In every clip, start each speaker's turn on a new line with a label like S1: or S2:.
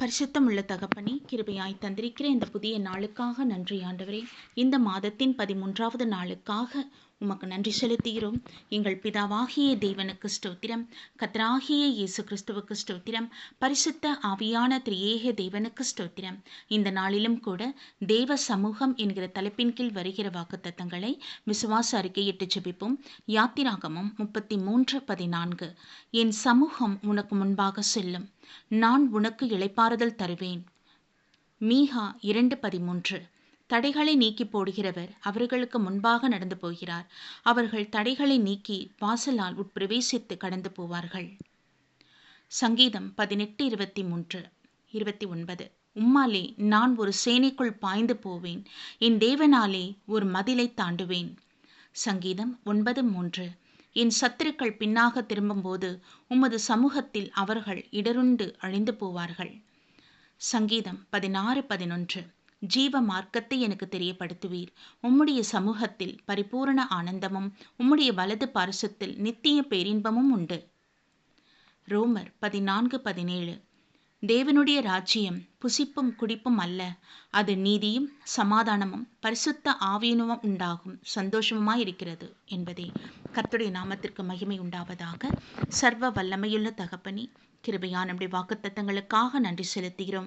S1: பரிசுத்தம் உள்ள தகப்பனே, கிருபையாய் தந்திருக்கிற இந்த புதிய நாளுக்காக நன்றி ஆண்டவரே. இந்த மாதத்தின் 13வது நாளுக்காக உமக்கு நன்றி செலுத்துகிறோம். எங்கள் பிதாவாகிய தேவனுக்கு ஸ்தோத்திரம், கர்த்தராகிய இயேசு கிறிஸ்துவுக்கு ஸ்தோத்திரம், பரிசுத்த ஆவியான திரியேக தேவனுக்கு ஸ்தோத்திரம். இந்த நாளிலும் கூட தேவ சமூகம் என்கிற தலைப்பின் கீழ் வருகிற வாக்குத்தத்தங்களை விசுவாச அறிக்கையிட்டு ஜெபிப்போம். யாத்திராகமம் 33:14. என் சமூகம் உனக்கு முன்பாக செல்லும், நான் உனக்கு இளைப்பாறுதல் தருவேன். மீகா 2:13. தடைகளை நீக்கி போடுகிறவர் அவர்களுக்கு முன்பாக நடந்து போகிறார். அவர்கள் தடைகளை நீக்கி வாசலால் உட்பிரவேசித்து கடந்து போவார்கள். சங்கீதம் 18:23-29. உம்மாலே நான் ஒரு சேனைக்குள் பாய்ந்து போவேன், என் தேவனாலே ஒரு மதிலை தாண்டுவேன். சங்கீதம் 9:3. என் சத்துருக்கள் பின்னாக திரும்பும்போது உமது சமூகத்தில் அவர்கள் இடருண்டு அழிந்து போவார்கள். சங்கீதம் 16:11. ஜீவ மார்க்கத்தை எனக்கு தெரியப்படுத்துவீர், உம்முடைய சமூகத்தில் பரிபூரண ஆனந்தமும் உம்முடைய வலது பாரசத்தில் நித்திய பேரின்பமும் உண்டு. ரோமர் 14:17. தேவனுடைய ராஜ்யம் புசிப்பும் குடிப்பும் அல்ல, அது நீதியும் சமாதானமும் பரிசுத்த ஆவியினும் உண்டாகும் சந்தோஷமுமாயிருக்கிறது என்பதே. கர்த்தருடைய நாமத்திற்கு மகிமை உண்டாவதாக. சர்வ வல்லமையுள்ள தகப்பனே, கிருபையான நம்முடைய வாக்குத்தத்தங்களுக்காக நன்றி செலுத்துகிறோம்.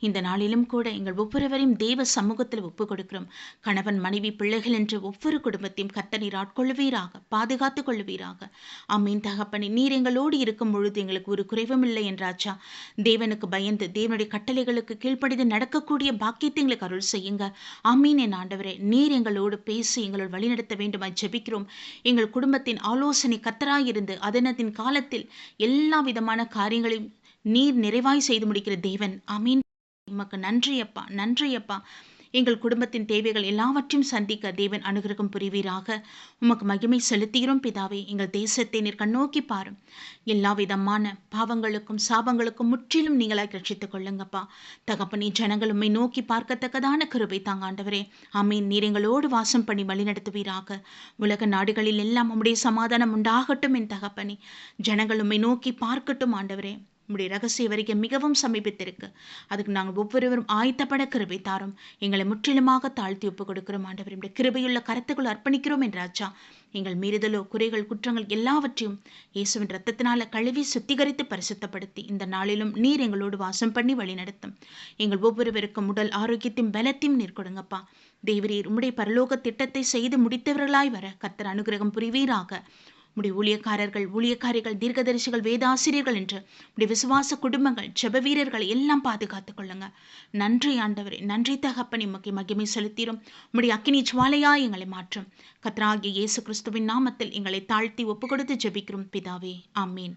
S1: இந்த நாளிலும் கூட எங்கள் ஒவ்வொருவரையும் தேவ சமூகத்தில் ஒப்புக் கொடுக்கிறோம். கணவன் மனைவி பிள்ளைகள் என்று ஒவ்வொரு குடும்பத்தையும் கர்த்தர் நீர் ஆட்கொள்ளுவீராக, பாதுகாத்துக் கொள்ளுவீராக. ஆமீன் தகப்பனே, நீர் எங்களோடு இருக்கும் பொழுது எங்களுக்கு ஒரு குறைவும் இல்லை என்றாச்சா. தேவனுக்கு பயந்து தேவனுடைய கட்டளைகளுக்கு கீழ்ப்படிந்து நடக்கக்கூடிய பாக்கியத்தை எங்களுக்கு அருள் செய்யுங்க. ஆமீன். என் ஆண்டவரே, நீர் எங்களோடு பேசி எங்களோடு வழிநடத்த வேண்டுமாய் ஜெபிக்கிறோம். எங்கள் குடும்பத்தின் ஆலோசனை கர்த்தராயிருந்து அதனத்தின் காலத்தில் எல்லா விதமான காரியங்களையும் நீர் நிறைவாய் செய்து முடிக்கிற தேவன். ஆமீன். உமக்கு நன்றி அப்பா, நன்றி அப்பா. எங்கள் குடும்பத்தின் தேவைகள் எல்லாவற்றையும் சந்திக்க தேவன் அனுகிரகம் புரிவீராக. உமக்கு மகிமை செலுத்துகிறோம் பிதாவே. எங்கள் தேசத்தை நீர் கண்ணோக்கி பாரும். எல்லா விதமான பாவங்களுக்கும் சாபங்களுக்கும் முற்றிலும் நீங்களாய் ரட்சித்துக் கொள்ளுங்கப்பா. தகப்பனே, ஜனங்கள் உம்மை நோக்கி பார்க்கத்தக்கதான கிருபை தாங்க ஆண்டவரே. ஆமீன். நீர் எங்களோடு வாசம் பண்ணி வழி நடத்துவீராக. உலக நாடுகளில் எல்லாம் உம்முடைய சமாதானம் உண்டாகட்டும் என் தகப்பனே. ஜனங்கள் உம்மை நோக்கி பார்க்கட்டும் ஆண்டவரே. உம்முடைய ரகசிய வருகை மிகவும் சமீபித்திருக்கு. அதுக்கு நாங்கள் ஒவ்வொருவரும் ஆயத்தப்பட கிருபை தாரும். எங்களை முற்றிலுமாக தாழ்த்தி ஒப்புக் கொடுக்கிறோம் ஆண்டவர். நம்முடைய கிருபையுள்ள கரத்துக்குள் அர்ப்பணிக்கிறோம் என்றாச்சா. எங்கள் மீறுதலோ குறைகள் குற்றங்கள் எல்லாவற்றையும் இயேசுவின் இரத்தத்தினால கழுவி சுத்திகரித்து பரிசுத்தப்படுத்தி இந்த நாளிலும் நீர் எங்களோடு வாசம் பண்ணி வழி நடத்தும். எங்கள் ஒவ்வொருவருக்கும் உடல் ஆரோக்கியத்தையும் பலத்தையும் நீர் கொடுங்கப்பா. தேவரீர் உம்முடைய பரலோக திட்டத்தை செய்து முடித்தவர்களாய் வர கர்த்தர் அனுகிரகம் புரிவீராக. உடைய ஊழியக்காரிகள், தீர்க்கதரிசிகள், வேதாசிரியர்கள் என்று உடைய விசுவாச குடும்பங்கள், ஜெப வீரர்களை எல்லாம் பாதுகாத்துக் கொள்ளுங்க. நன்றி ஆண்டவரே, நன்றி தகப்பனே. உமக்கு மகிமை செலுத்திரும். உடைய அக்கினி ஜுவாலையாய் எங்களை மாற்றும். கர்த்தராகிய இயேசு கிறிஸ்துவின் நாமத்தில் எங்களை தாழ்த்தி ஒப்பு கொடுத்து ஜெபிக்கிறோம் பிதாவே. ஆமீன்.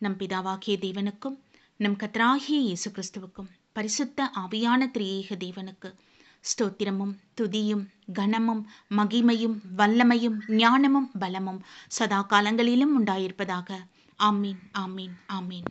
S1: நம் பிதாவாகிய தேவனுக்கும் நம் கர்த்தராகிய இயேசு கிறிஸ்துவுக்கும் பரிசுத்த ஆவியான திரியேக தேவனுக்கு ஸ்தோத்திரமும் துதியும் கனமும் மகிமையும் வல்லமையும் ஞானமும் பலமும் சதா காலங்களிலும் உண்டாயிருப்பதாக. ஆமீன், ஆமீன், ஆமீன்.